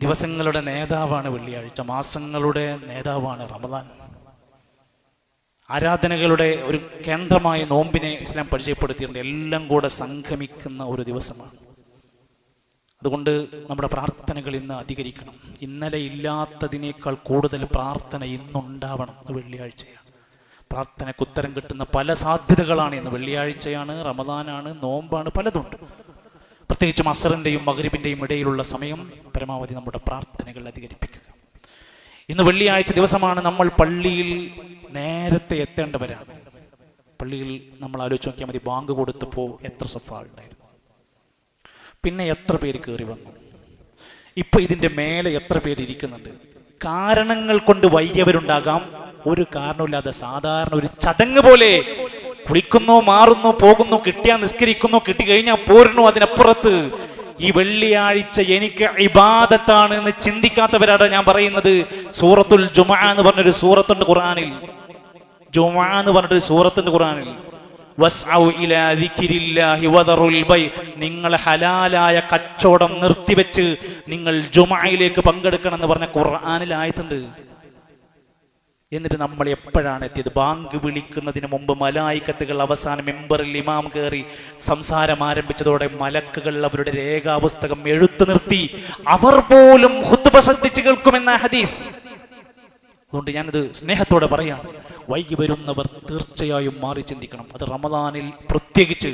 ദിവസങ്ങളുടെ നേതാവാണ് വെള്ളിയാഴ്ച, മാസങ്ങളുടെ നേതാവാണ് റമദാൻ. ആരാധനകളുടെ ഒരു കേന്ദ്രമായ നോമ്പിനെ ഇസ്ലാം പരിചയപ്പെടുത്തിയിട്ടുണ്ട്. എല്ലാം കൂടെ സംഗമിക്കുന്ന ഒരു ദിവസമാണ്. അതുകൊണ്ട് നമ്മുടെ പ്രാർത്ഥനകൾ ഇന്ന് അധികരിക്കണം. ഇന്നലെ ഇല്ലാത്തതിനേക്കാൾ കൂടുതൽ പ്രാർത്ഥന ഇന്നുണ്ടാവണം. വെള്ളിയാഴ്ചയാണ്, പ്രാർത്ഥനയ്ക്ക് ഉത്തരം കിട്ടുന്ന പല സാധ്യതകളാണ് ഇന്ന്. വെള്ളിയാഴ്ചയാണ്, റമദാനാണ്, നോമ്പാണ്, പലതുണ്ട്. പ്രത്യേകിച്ചും അസറിൻ്റെയും മഗ്രിബിൻ്റെയും ഇടയിലുള്ള സമയം പരമാവധി നമ്മുടെ പ്രാർത്ഥനകൾ അധികരിപ്പിക്കുക. ഇന്ന് വെള്ളിയാഴ്ച ദിവസമാണ്. നമ്മൾ പള്ളിയിൽ നേരത്തെ എത്തേണ്ടവരാണ്. പള്ളിയിൽ നമ്മൾ ആലോചിച്ച് നോക്കിയാൽ മതി, ബാങ്ക് കൊടുത്തപ്പോൾ എത്ര സഫാളുണ്ടായിരുന്നു, പിന്നെ എത്ര പേര് കയറി വന്നു, ഇപ്പൊ ഇതിൻ്റെ മേലെ എത്ര പേര് ഇരിക്കുന്നുണ്ട്. കാരണങ്ങൾ കൊണ്ട് വൈകിയവരുണ്ടാകാം, ഒരു കാരണമില്ലാതെ സാധാരണ ഒരു ചടങ്ങ് പോലെ കുളിക്കുന്നു, മാറുന്നു, പോകുന്നു, കിട്ടിയാൽ നിസ്കരിക്കുന്നു, കിട്ടി കഴിഞ്ഞാൽ പോരുന്നു. അതിനപ്പുറത്ത് ഈ വെള്ളിയാഴ്ച എനിക്ക് ഇബാദത്താണ് എന്ന് ചിന്തിക്കാത്തവരാണ് ഞാൻ പറയുന്നത്. സൂറത്തുൽ ജുമുഅ എന്ന് പറഞ്ഞൊരു സൂറത്തുണ്ട് ഖുർആനിൽ. ജുമുഅ എന്ന് പറഞ്ഞൊരു സൂറത്തുണ്ട് ഖുർആനിൽ. വസ്ഔ ഇലാ ദിക്രില്ലാഹി വദറുൽ ബൈ, നിങ്ങൾ ഹലാലായ കച്ചവടം നിർത്തിവെച്ച് നിങ്ങൾ ജുമുഅയിലേക്ക് പങ്കെടുക്കണം എന്ന് പറഞ്ഞ ഖുർആനിൽ ആയത്തുണ്ട്. എന്നിട്ട് നമ്മൾ എപ്പോഴാണ് എത്തിയത്? ബാങ്ക് വിളിക്കുന്നതിന് മുമ്പ് മലായിക്കത്തുകൾ അവസാനം മെമ്പറിൽ ഇമാം കയറി സംസാരം ആരംഭിച്ചതോടെ മലക്കുകൾ അവരുടെ രേഖാപുസ്തകം എഴുത്തു നിർത്തി. അവർ പോലും ഖുത്ബ ശ്രദ്ധിച്ച് കേൾക്കുമെന്ന ഹദീസ്. അതുകൊണ്ട് ഞാനിത് സ്നേഹത്തോടെ പറയാം, വൈകി വരുന്നവർ തീർച്ചയായും മാറി ചിന്തിക്കണം. അത് റമദാനിൽ പ്രത്യേകിച്ച്.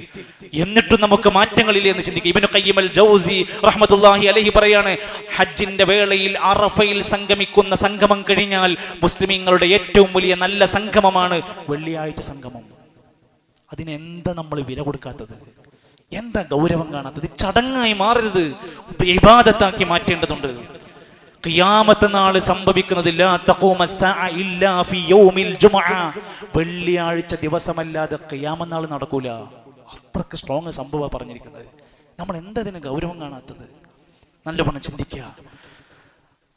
എന്നിട്ടും നമുക്ക് മാറ്റങ്ങളില്ലേ എന്ന് ചിന്തിക്കുക. ഇബ്നു ഖയ്യിം അൽ ജൗസി റഹ്മത്തുള്ളാഹി അലൈഹി പറയാണ്, ഹജ്ജിന്റെ വേളയിൽ അറഫയിൽ സംഗമിക്കുന്ന സംഗമം കഴിഞ്ഞാൽ മുസ്ലിമീങ്ങളുടെ ഏറ്റവും വലിയ നല്ല സംഗമമാണ് വെള്ളിയാഴ്ച സംഗമം. അതിനെന്താ നമ്മൾ വില കൊടുക്കാത്തത്? എന്താ ഗൗരവം കാണാത്തത്? ചടങ്ങായി മാറരുത്, ഇബാദത്താക്കി മാറ്റേണ്ടതുണ്ട്. ഖിയാമത്ത് നാൾ സംഭവിക്കുന്നതില്ല. വെള്ളിയാഴ്ച ദിവസമല്ലാതെ ഖിയാമത്ത് നാൾ നടക്കൂല. അത്രക്ക് സ്ട്രോങ് സംഭവം പറഞ്ഞിരിക്കുന്നത്. നമ്മൾ എന്തതിന് ഗൗരവം കാണാത്തത്? നല്ലവണ്ണം ചിന്തിക്കുക.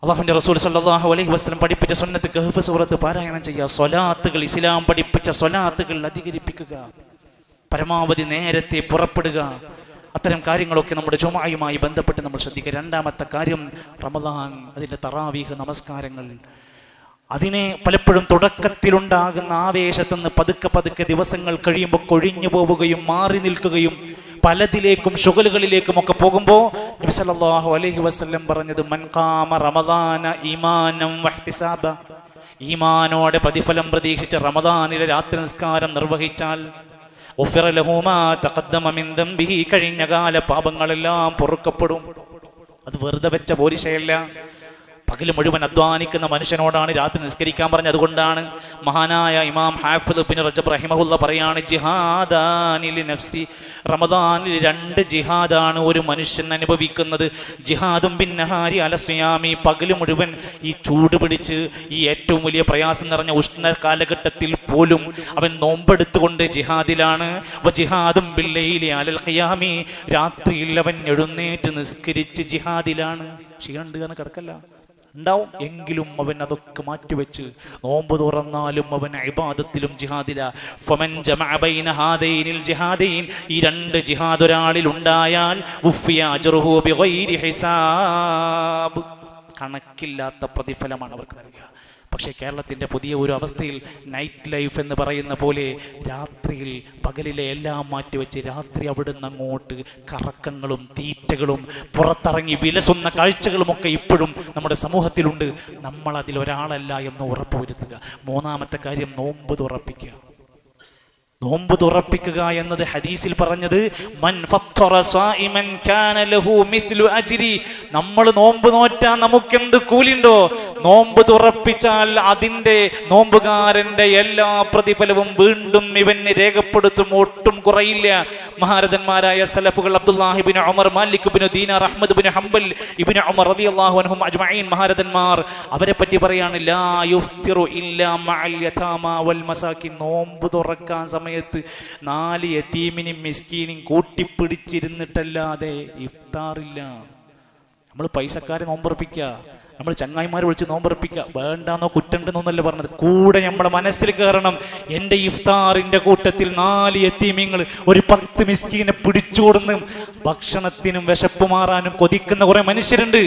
അല്ലാഹുവിന്റെ റസൂൽ സല്ലല്ലാഹു അലൈഹി വസല്ലം പഠിപ്പിച്ച സുന്നത്ത് കഹ്ഫ് സൂറത്ത് പാരായണം ചെയ്യുക. സ്വലാത്തുകൾ, ഇസ്ലാം പഠിപ്പിച്ച സ്വലാത്തുകൾ അധികരിപ്പിക്കുക. പരമാവധി നേരത്തെ പുറപ്പെടുക. അത്തരം കാര്യങ്ങളൊക്കെ നമ്മുടെ ജുമുഅയുമായി ബന്ധപ്പെട്ട് നമ്മൾ ശ്രദ്ധിക്കുക. രണ്ടാമത്തെ കാര്യം റമദാൻ, അതിൻ്റെ തറാവീഹ് നമസ്കാരങ്ങൾ. അതിനെ പലപ്പോഴും തുടക്കത്തിലുണ്ടാകുന്ന ആവേശത്തിൽ നിന്ന് പതുക്കെ പതുക്കെ ദിവസങ്ങൾ കഴിയുമ്പോൾ കൊഴിഞ്ഞു പോവുകയും മാറി നിൽക്കുകയും പലതിലേക്കും ശുഗലുകളിലേക്കും ഒക്കെ പോകുമ്പോൾ നബി സല്ലല്ലാഹു അലൈഹി വസല്ലം പറഞ്ഞത്, മൻ ഖാമ റമദാന ഈമാനം വഹ്തിസാബ, ഈമാനോടെ പ്രതിഫലം പ്രതീക്ഷിച്ച് റമദാനിലെ രാത്രി നിസ്കാരം നിർവഹിച്ചാൽ കഴിഞ്ഞകാല പാപങ്ങളെല്ലാം പൊറുക്കപ്പെടും. അത് വെറുതെ വെച്ച പോരിശയല്ല. പകല് മുഴുവൻ അധ്വാനിക്കുന്ന മനുഷ്യനോടാണ് രാത്രി നിസ്കരിക്കാൻ പറഞ്ഞത്. അതുകൊണ്ടാണ് മഹാനായ ഇമാം ഹാഫിദ് ഇബ്നു റജബ് റഹിമഹുല്ല പറയാണ്, ജിഹാദാനിൽ നഫ്സി, റമദാനിൽ 2 ജിഹാദാണ് ഒരു മനുഷ്യൻ അനുഭവിക്കുന്നത്. ജിഹാദും ബിന്നഹാരി അല സിയാമി, പകല് മുഴുവൻ ഈ ചൂട് പിടിച്ച് ഈ ഏറ്റവും വലിയ പ്രയാസം നിറഞ്ഞ ഉഷ്ണ കാലഘട്ടത്തിൽ പോലും അവൻ നോമ്പെടുത്തുകൊണ്ട് ജിഹാദിലാണ്. ജിഹാദും ബില്ലൈലി അലൽ ഖിയാമി, രാത്രിയിൽ അവൻ എഴുന്നേറ്റ് നിസ്കരിച്ച് ജിഹാദിലാണ്. ക്ഷീണുണ്ട് കാരണം കിടക്കല്ല ഉണ്ടാവും, എങ്കിലും അവൻ അതൊക്കെ മാറ്റിവെച്ച് നോമ്പ് തുറന്നാലും അവൻ ഇബാദത്തിലും ജിഹാദില. ഫമൻ ജമഅ ബൈന ഹാദൈനിൽ ജിഹാദൈൻ, ഈ 2 ജിഹാദ് ഒരാളിൽ ഉണ്ടായാൽ ഉഫിയ അജ്റുഹു ബിഗൈരി ഹിസാബ്, കണക്കില്ലാത്ത പ്രതിഫലമാണ് അവർക്ക് നൽകുക. പക്ഷേ കേരളത്തിൻ്റെ പുതിയ ഒരു അവസ്ഥയിൽ നൈറ്റ് ലൈഫ് എന്ന് പറയുന്ന പോലെ രാത്രിയിൽ പകലിലെ എല്ലാം മാറ്റിവെച്ച് രാത്രി അവിടുന്ന് അങ്ങോട്ട് കറക്കങ്ങളും തീറ്റകളും പുറത്തിറങ്ങി വിലസുന്ന കാഴ്ചകളുമൊക്കെ ഇപ്പോഴും നമ്മുടെ സമൂഹത്തിലുണ്ട്. നമ്മൾ അതിലൊരാളല്ല എന്ന് ഉറപ്പുവരുത്തുക. മൂന്നാമത്തെ കാര്യം, നോമ്പ് തുറപ്പിക്കുക. നോമ്പ് തുറപ്പിക്കുക എന്നത് ഹദീസിൽ പറഞ്ഞത്, മൻ ഫത്തറ സായിമൻ കാന ലഹു മിസ്ലു അജ്രി, നമ്മൾ നോമ്പ് നോറ്റാൽ നമുക്കെന്ത് കൂലിയുണ്ടോ, നോമ്പ് തുറപ്പിച്ചാൽ അതിൻ്റെ നോമ്പുകാരൻ്റെ എല്ലാ പ്രതിഫലവും വീണ്ടും ഇവന് രേഖപ്പെടുത്തും, ഒട്ടും കുറയില്ല. മഹാരഥന്മാരായ സലഫുകൾ അബ്ദുല്ലാഹി ഇബ്നു ഉമർ, മാലിക് ഇബ്നു ദീനാർ, അഹ്മദ് ഇബ്നു ഹംബൽ, ഇബ്നു ഉമർ റളിയല്ലാഹു അൻഹും അജ്മഈൻ, മഹാരഥന്മാർ, അവരെ പറ്റി പറയാണ്, ലാ യുഫ്തിറു ഇല്ലാ മഅൽ യതാമ വൽ മസാകിൻ, നോമ്പ് തുറക്കാൻ സമയത്ത് 4 യതീമിനും മിസ്കീനും കൂട്ടിപ്പിടിച്ചിരുന്നിട്ടല്ലാതെ ഇഫ്താറില്ല. നമ്മൾ പൈസക്കാരെ നോമ്പുറപ്പിക്കുക, നമ്മൾ ചങ്ങായിമാരെ വിളിച്ച് നോമ്പുറപ്പിക്കുക, വേണ്ടാന്നോ കുറ്റണ്ടെന്നൊന്നല്ല പറഞ്ഞത്. കൂടെ നമ്മുടെ മനസ്സിൽ കയറണം, എൻ്റെ ഇഫ്താറിൻ്റെ കൂട്ടത്തിൽ 4 യതീമിങ്ങൾ, ഒരു 10 മിസ്കീനെ പിടിച്ചുകൊടുന്ന് ഭക്ഷണത്തിനും വിശപ്പ് മാറാനും കൊതിക്കുന്ന കുറെ മനുഷ്യരുണ്ട്.